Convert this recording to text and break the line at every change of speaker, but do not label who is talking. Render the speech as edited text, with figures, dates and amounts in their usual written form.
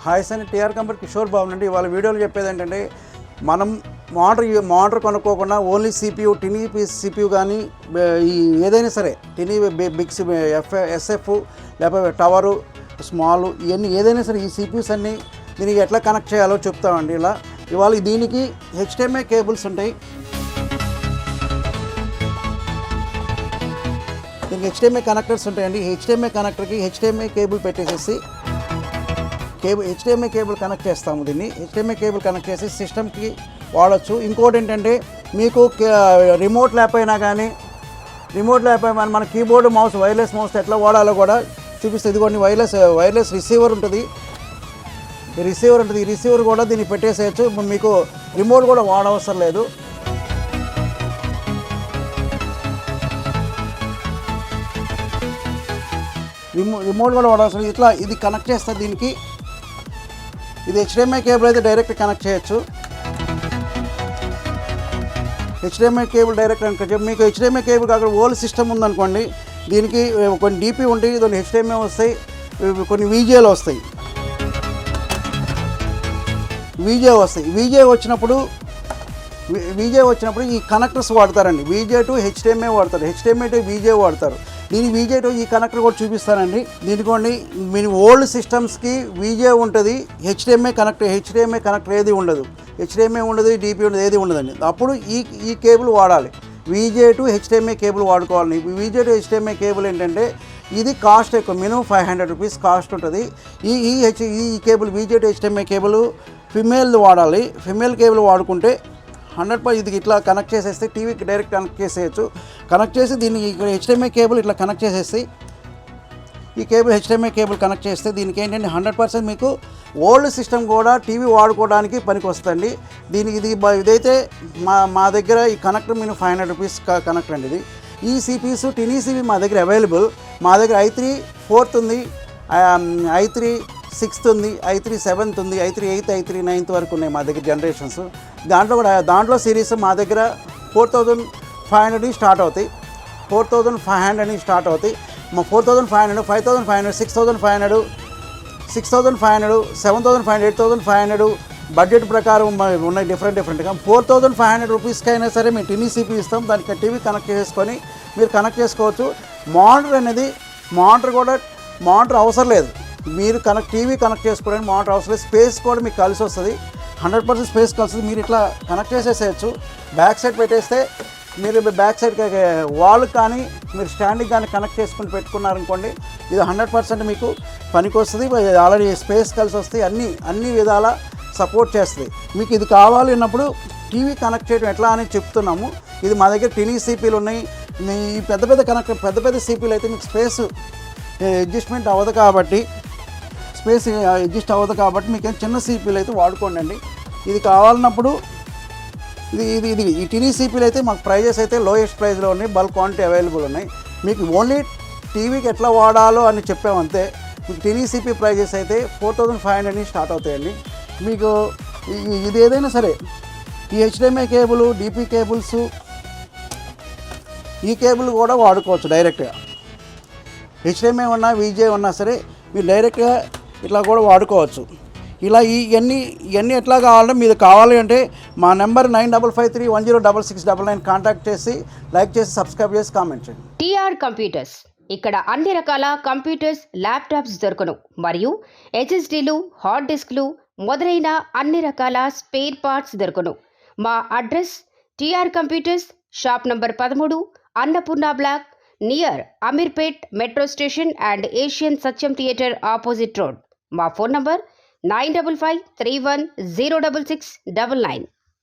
Hi sir, TR company Kishore Babu నుండి వాళ్ళ వీడియోలో చెప్పేది ఏంటంటే, మనం మోటార్ కొనుక్కోకుండా ఓన్లీ సిపియు టినీ సిపియు కానీ ఈ ఏదైనా సరే టినీ బిగ్ ఎస్ఎఫ్ లేకపోతే టవరు స్మాల్ ఇవన్నీ ఏదైనా సరే ఈ సిపియూస్ అన్నీ దీనికి ఎట్లా కనెక్ట్ చేయాలో చెప్తామండి. ఇవాళ దీనికి హెచ్డిఎంఐ కేబుల్స్ ఉంటాయి. దీనికి హెచ్డిఎంఐ కనెక్టర్స్ ఉంటాయండి. హెచ్డిఎంఐ కనెక్టర్కి హెచ్డిఎంఐ కేబుల్ పెట్టేసేసి హెచ్డిఎంఐ కేబుల్ కనెక్ట్ చేస్తాము. దీన్ని హెచ్డిఎంఐ కేబుల్ కనెక్ట్ చేసి సిస్టమ్కి వాడచ్చు. ఇంకోటి ఏంటంటే, మీకు రిమోట్ ల్యాప్ అయినా కానీ మన కీబోర్డ్ మౌస్ వైర్లెస్ మౌస్ ఎట్లా వాడాలో కూడా చూపిస్తుంది. ఇదిగోండి వైర్లెస్ రిసీవర్ ఉంటుంది. ఈ రిసీవర్ కూడా దీన్ని పెట్టేసేయచ్చు. మీకు రిమోట్ కూడా వాడవసరం లేదు. రిమోట్ కూడా వాడవసరం. ఇట్లా ఇది కనెక్ట్ చేస్తే దీనికి ఇది హెచ్డిఎంఐ కేబుల్ అయితే డైరెక్ట్ కనెక్ట్ చేయొచ్చు. హెచ్డిఎంఐ కేబుల్ డైరెక్ట్ కనెక్ట్ చేయొచ్చు. మీకు హెచ్డిఎంఐ కేబుల్ అక్కడ ఓల్డ్ సిస్టమ్ ఉందనుకోండి, దీనికి కొన్ని డీపీ ఉంటాయి, కొన్ని హెచ్డిఎంఐ వస్తాయి, కొన్ని వీజేలు వస్తాయి. వీజే వచ్చినప్పుడు ఈ కనెక్టర్స్ వాడతారండి. వీజే టు హెచ్డిఎంఐ వాడతారు, హెచ్డిఎంఐ టు వీజే వాడతారు. దీని వీజే టు ఈ కనెక్టర్ కూడా చూపిస్తానండి. దీనికోండి మీ ఓల్డ్ సిస్టమ్స్కి వీజే ఉంటుంది, హెచ్డిఎంఐ కనెక్టర్ ఏది ఉండదు, హెచ్డిఎంఐ ఉండదు, డీపీ ఉండదు, ఏది ఉండదండి. అప్పుడు ఈ కేబుల్ వాడాలి. వీజే టు హెచ్డిఎంఐ కేబుల్ వాడుకోవాలి. వీజే టు హెచ్డిఎంఐ కేబుల్ ఏంటంటే ఇది కాస్ట్ ఎక్కువ, మినిమం 500 రూపీస్ కాస్ట్ ఉంటుంది. ఈ cable VJ to HDMI cable female వాడాలి. ఫిమేల్ కేబుల్ వాడుకుంటే 100% ఇది ఇట్లా కనెక్ట్ చేసేస్తే టీవీకి డైరెక్ట్ కనెక్ట్ చేసేయచ్చు. కనెక్ట్ చేసి దీన్ని ఇక్కడ హెచ్డిఎంఐ కేబుల్ ఇట్లా కనెక్ట్ చేసేసి ఈ కేబుల్ హెచ్డిఎంఐ కేబుల్ కనెక్ట్ చేస్తే దీనికి ఏంటంటే 100% మీకు ఓల్డ్ సిస్టమ్ కూడా టీవీ వాడుకోవడానికి పనికి వస్తుంది. ఇదైతే మా దగ్గర ఈ కనెక్టర్ మీరు 500 రూపీస్ కనెక్టర్ అండి. ఇది ఈ సిపీస్ టినీ సిపి మా దగ్గర అవైలబుల్. మా దగ్గర i3 4th ఉంది, i3 6th ఉంది, i3 7th ఉంది, i3 8th, i3 9th వరకు ఉన్నాయి మా దగ్గర జనరేషన్స్. దాంట్లో సిరీస్ మా దగ్గర 4500 నుంచి స్టార్ట్ అవుతాయి. 4500 నుంచి స్టార్ట్ అవుతాయి. 4500, 5500, 6500, 6500, 7500, 8500 బడ్జెట్ ప్రకారం ఉన్నాయి డిఫరెంట్గా. 4500 రూపీస్కి అయినా సరే మేము టినీ సిపి ఇస్తాం. దానికి టీవీ కనెక్ట్ చేసుకొని మీరు కనెక్ట్ చేసుకోవచ్చు. మానిటర్ అవసరం లేదు. మీరు టీవీ కనెక్ట్ చేసుకోవడానికి మానిటర్ అవసరం లేదు. స్పేస్ కూడా మీకు కలిసి వస్తుంది, 100% స్పేస్ కలిసి మీరు ఇట్లా కనెక్ట్ చేసేసేయచ్చు. బ్యాక్ సైడ్ పెట్టేస్తే మీరు బ్యాక్ సైడ్ వాల్ కానీ మీరు స్టాండ్కి కానీ కనెక్ట్ చేసుకుని పెట్టుకున్నారనుకోండి, ఇది 100% మీకు పనికి వస్తుంది. ఆల్రెడీ స్పేస్ కలిసి వస్తాయి, అన్ని విధాల సపోర్ట్ చేస్తుంది. మీకు ఇది కావాలి అన్నప్పుడు టీవీ కనెక్ట్ చేయడం ఎట్లా అని చెప్తున్నాము. ఇది మా దగ్గర టినీ సిపీలు ఉన్నాయి. మీ పెద్ద సిపీలు అయితే మీకు స్పేస్ అడ్జస్ట్ అవ్వదు కాబట్టి మీకు చిన్న సిపీలు అయితే వాడుకోండి అండి. ఇది కావాలన్నప్పుడు ఇది ఈ టినీ సిపీలు అయితే మాకు ప్రైజెస్ అయితే లోయెస్ట్ ప్రైస్లో ఉన్నాయి, బల్క్ క్వాంటిటీ అవైలబుల్ ఉన్నాయి. మీకు ఓన్లీ టీవీకి ఎట్లా వాడాలో అని చెప్పామంతే. మీకు టినీ సిపీ ప్రైజెస్ అయితే 4500 నుంచి స్టార్ట్ అవుతాయండి. మీకు ఇది ఏదైనా సరే ఈ హెచ్డిఎంఐ కేబుల్, డీపీ కేబుల్స్, ఈ కేబుల్ కూడా వాడుకోవచ్చు డైరెక్ట్గా. హెచ్డిఎంఐ ఉన్నా వీజే ఉన్నా సరే మీరు డైరెక్ట్గా ఇట్లా కూడా వాడుకోవచ్చు. ఇలా ఇవన్నీ ఎట్లా కావాలంటే మీరు కావాలి అంటే మా నెంబర్ 9553106699 కాంటాక్ట్ చేసి లైక్ చేసి సబ్స్క్రైబ్ చేసి కామెంట్ చేయండి.
టీఆర్ కంప్యూటర్స్ ఇక్కడ అన్ని రకాల కంప్యూటర్స్, ల్యాప్టాప్స్ దొరుకును. మరియు హెచ్ఎస్డీలు, హార్డ్ డిస్క్లు మొదలైన అన్ని రకాల స్పేర్ పార్ట్స్ దొరుకును. మా address TR computers, shop number 13, Annapurna block, near Ameerpet metro station and Asian Satyam theatre opposite road. మా ఫోన్ నంబర్ 9553106699.